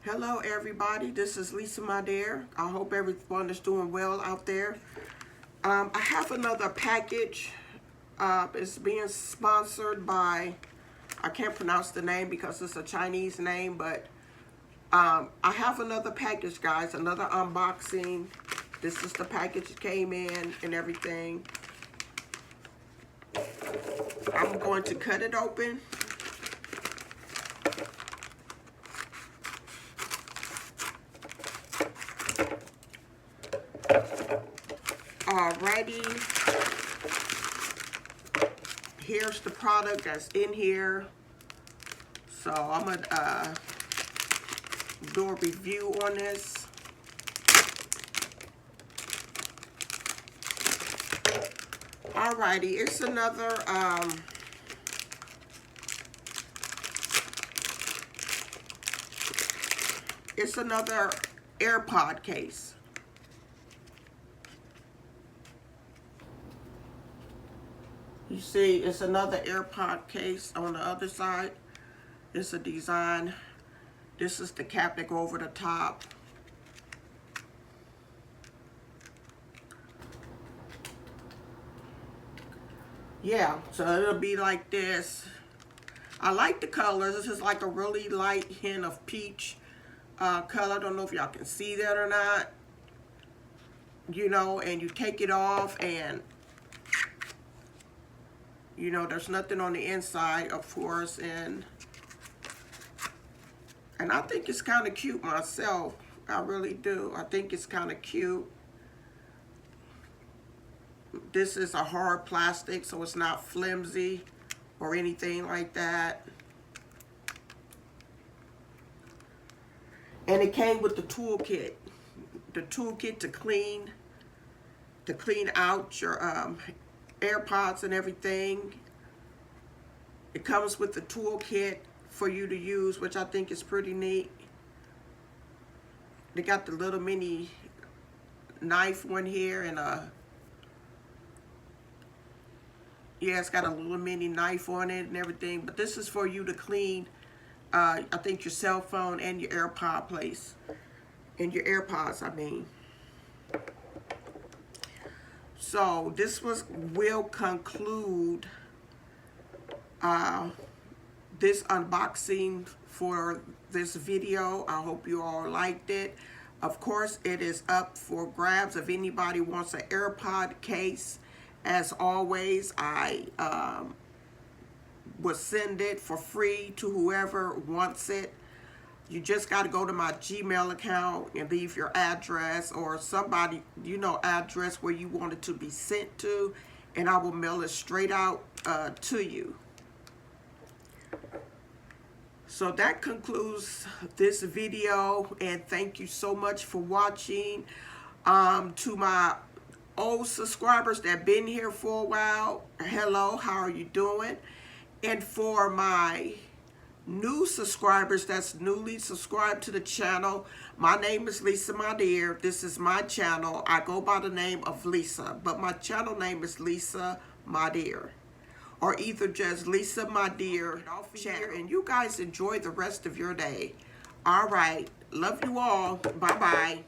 Hello everybody, this is Lisa, my dear. I hope everyone is doing well out there. I have another package. It's being sponsored by, I can't pronounce the name because it's a Chinese name, but I have another package, guys, another unboxing. This is the package it came in and everything. I'm going to cut it open. Alrighty, here's the product that's in here. So I'm gonna do a review on this. Alrighty, it's another AirPod case. You see, it's another AirPod case on the other side. It's a design. This is the cap that go over the top. Yeah, so it'll be like this. I like the colors. This is like a really light hint of peach color. I don't know if y'all can see that or not. You know, and you take it off and you know, there's nothing on the inside, of course, and I think it's kind of cute myself. I really do. I think it's kind of cute. This is a hard plastic, so it's not flimsy or anything like that. And it came with the toolkit to clean out your AirPods and everything. It comes with the toolkit for you to use, which I think is pretty neat. They got the little mini knife one here and yeah, it's got a little mini knife on it and everything, but this is for you to clean I think your cell phone and your AirPods, I mean. So this will conclude this unboxing for this video. I hope you all liked it. Of course, it is up for grabs if anybody wants an AirPod case. As always, I will send it for free to whoever wants it. You just got to go to my Gmail account and leave your address or somebody, you know, address where you want it to be sent to, and I will mail it straight out to you. So that concludes this video, and thank you so much for watching. To my old subscribers that been here for a while, hello, how are you doing? And for my new subscribers that's newly subscribed to the channel, my name is Lisa, my dear. This is my channel. I go by the name of Lisa, but my channel name is Lisa, my dear, or either just Lisa, my dear. And you guys enjoy the rest of your day. All right, love you all. Bye bye.